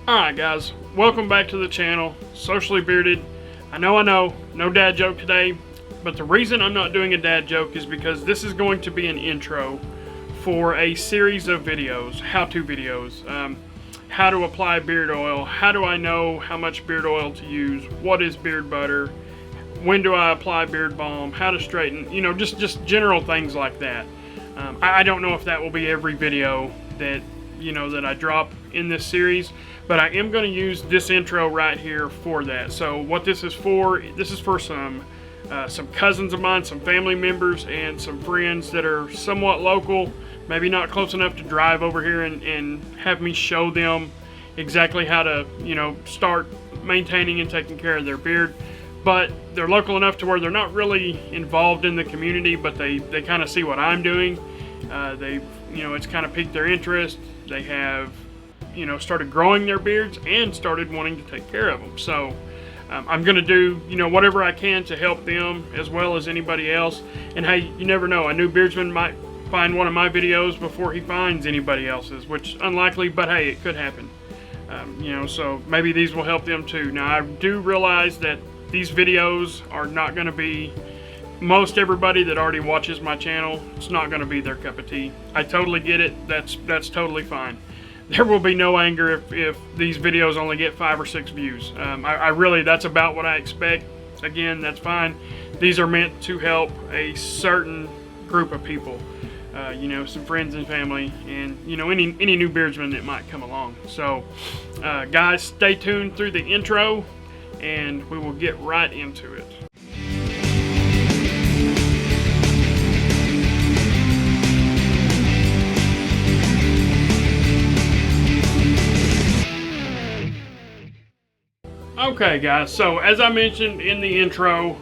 Alright guys, welcome back to the channel, Socially Bearded. I know, no dad joke today, but the reason I'm not doing a dad joke is because this is going to be an intro for a series of videos, how-to videos. How to apply beard oil, how do I know how much beard oil to use, what is beard butter, when do I apply beard balm, how to straighten, you know, just general things like that. I don't know if that will be every video that, you know, that I drop in this series, but I am going to use this intro right here for that. So what this is for some cousins of mine, some family members, and some friends that are somewhat local, maybe not close enough to drive over here and have me show them exactly how to, you know, start maintaining and taking care of their beard. But they're local enough to where they're not really involved in the community, but they kind of see what I'm doing. You know, it's kind of piqued their interest. They have, you know, started growing their beards and started wanting to take care of them. So I'm going to do, you know, whatever I can to help them as well as anybody else. And hey, you never know. A new beardsman might find one of my videos before he finds anybody else's, which is unlikely, but hey, it could happen. You know, so maybe these will help them too. Now, I do realize that these videos are not going to be, most everybody that already watches my channel, it's not going to be their cup of tea. I totally get it. That's totally fine. There will be no anger if these videos only get 5 or 6 views. I really, that's about what I expect. Again, that's fine. These are meant to help a certain group of people. You know, some friends and family, and you know, any new beardsman that might come along. So guys, stay tuned through the intro and we will get right into it. Okay guys, so as I mentioned in the intro,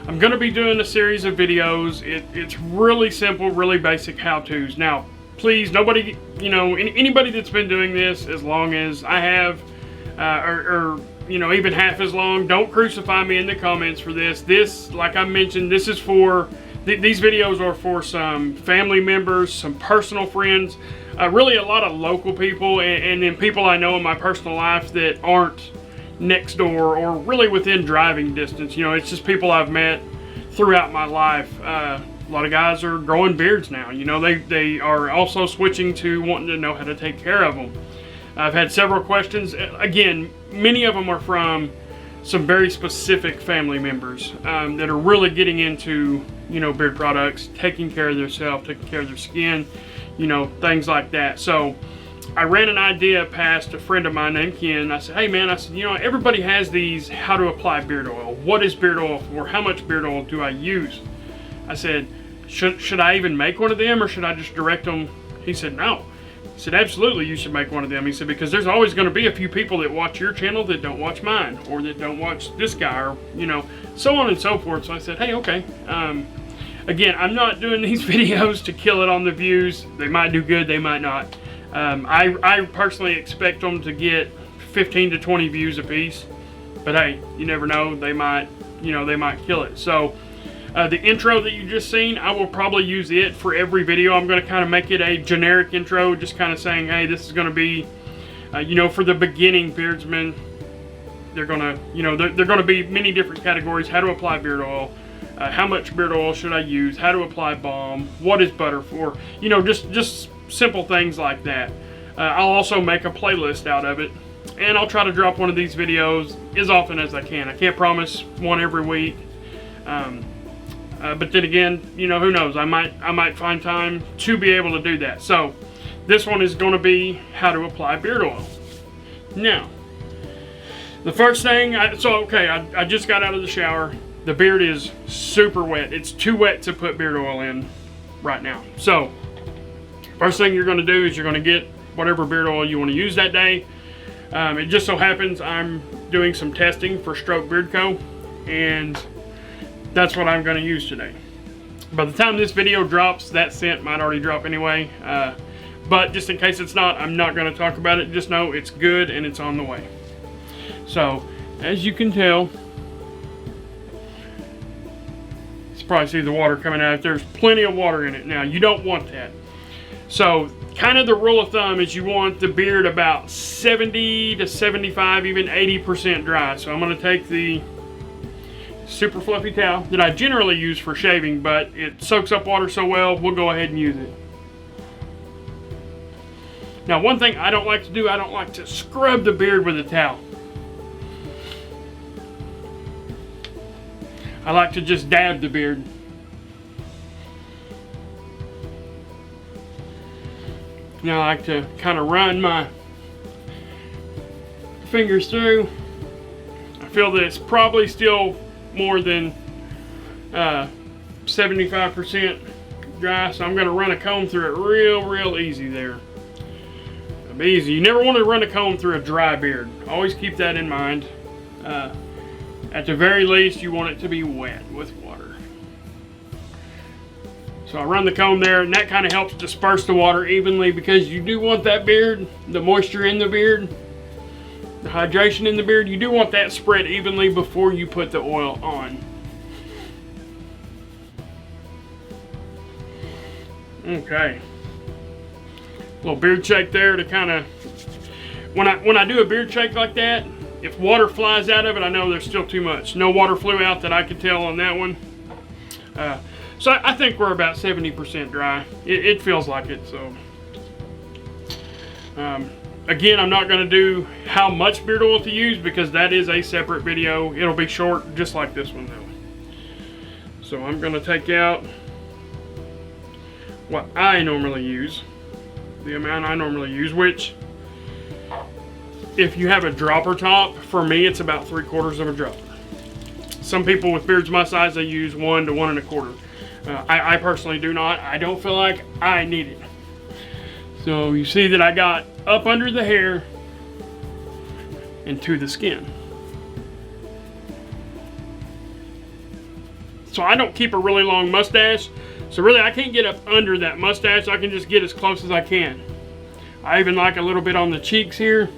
I'm going to be doing a series of videos. It's really simple, really basic how-tos. Now, please, nobody, you know, anybody that's been doing this as long as I have, or you know, even half as long, don't crucify me in the comments for this. This, like I mentioned, this is for, these videos are for some family members, some personal friends, really a lot of local people, and then people I know in my personal life that aren't next door or really within driving distance. You know, it's just people I've met throughout my life. A lot of guys are growing beards now. You know, they are also switching to wanting to know how to take care of them. I've had several questions. Again, many of them are from some very specific family members that are really getting into, you know, beard products, taking care of themselves, taking care of their skin, you know, things like that. So I ran an idea past a friend of mine named Ken. I said, hey man, I said, you know, everybody has these how to apply beard oil. What is beard oil for? How much beard oil do I use? I said, should I even make one of them or should I just direct them? He said, no. He said, absolutely, you should make one of them. He said, because there's always going to be a few people that watch your channel that don't watch mine, or that don't watch this guy, or, you know, so on and so forth. So I said, hey, okay. Again, I'm not doing these videos to kill it on the views. They might do good, they might not. I personally expect them to get 15 to 20 views a piece, but hey, you never know, they might, you know, they might kill it. So the intro that you just seen, I will probably use it for every video. I'm going to kind of make it a generic intro, just kind of saying, hey, this is going to be, you know, for the beginning beardsmen. They're going to, you know, they're going to be many different categories. How to apply beard oil, how much beard oil should I use, how to apply balm, what is butter for, you know, just simple things like that. I'll also make a playlist out of it, and I'll try to drop one of these videos as often as I can. I can't promise one every week, but then again, you know, who knows? I might find time to be able to do that. So this one is going to be how to apply beard oil. Now, the first thing, I just got out of the shower. The beard is super wet. It's too wet to put beard oil in right now. So first thing you're going to do is you're going to get whatever beard oil you want to use that day. It just so happens I'm doing some testing for Stroke Beard Co. and that's what I'm going to use today. By the time this video drops, that scent might already drop anyway. But just in case it's not, I'm not going to talk about it. Just know it's good and it's on the way. So, as you can tell, you probably see the water coming out. There's plenty of water in it. Now, you don't want that. So kind of the rule of thumb is you want the beard about 70 to 75, even 80% dry. So I'm going to take the super fluffy towel that I generally use for shaving, but it soaks up water so well, we'll go ahead and use it. Now, one thing I don't like to do, I don't like to scrub the beard with a towel. I like to just dab the beard. Now I like to kind of run my fingers through. I feel that it's probably still more than 75% dry, so I'm going to run a comb through it real easy there. It'll be easy. You never want to run a comb through a dry beard. Always keep that in mind. At the very least, you want it to be wet with water. So I run the comb there, and that kind of helps disperse the water evenly, because you do want that beard, the moisture in the beard, the hydration in the beard, you do want that spread evenly before you put the oil on. Okay. Little beard shake there to kind of, when I do a beard shake like that, if water flies out of it, I know there's still too much. No water flew out that I could tell on that one. So I think we're about 70% dry. It feels like it. So again, I'm not going to do how much beard oil to use, because that is a separate video. It'll be short, just like this one though. So I'm going to take out what I normally use, the amount I normally use, which, if you have a dropper top, for me it's about 3/4 of a dropper. Some people with beards my size, they use 1 to 1 1/4. I personally do not. I don't feel like I need it. So you see that I got up under the hair and to the skin. So I don't keep a really long mustache, so really I can't get up under that mustache. I can just get as close as I can. I even like a little bit on the cheeks here,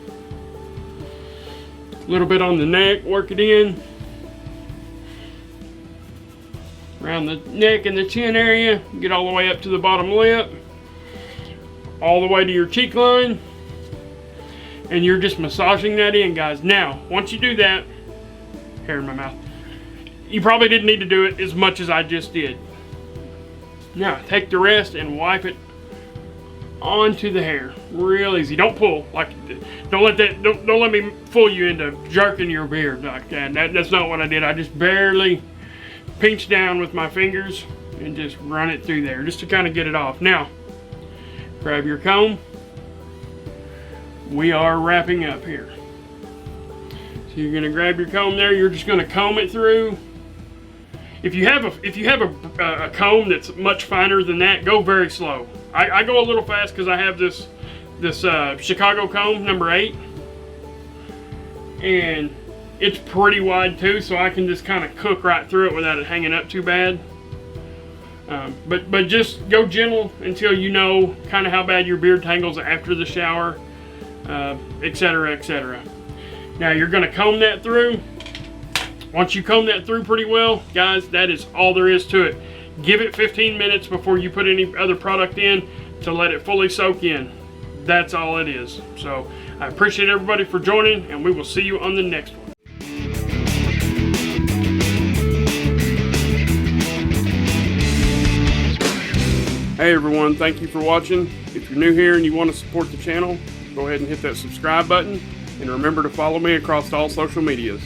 a little bit on the neck, work it in. Around the neck and the chin area, get all the way up to the bottom lip, all the way to your cheek line, and you're just massaging that in, guys. Now, once you do that, hair in my mouth, you probably didn't need to do it as much as I just did. Now, take the rest and wipe it onto the hair, real easy. Don't pull, like, don't let me fool you into jerking your beard like that. That's not what I did. I just barely pinch down with my fingers and just run it through there, just to kind of get it off. Now, grab your comb. We are wrapping up here. So you're going to grab your comb there. You're just going to comb it through. If you have a comb that's much finer than that, go very slow. I go a little fast because I have this Chicago comb number 8, and it's pretty wide too, so I can just kind of cook right through it without it hanging up too bad. But just go gentle until you know kind of how bad your beard tangles after the shower, etc., etc. Now you're going to comb that through. Once you comb that through pretty well, guys, that is all there is to it. Give it 15 minutes before you put any other product in to let it fully soak in. That's all it is. So I appreciate everybody for joining, and we will see you on the next one. Hey everyone, thank you for watching. If you're new here and you want to support the channel, go ahead and hit that subscribe button, and remember to follow me across all social medias.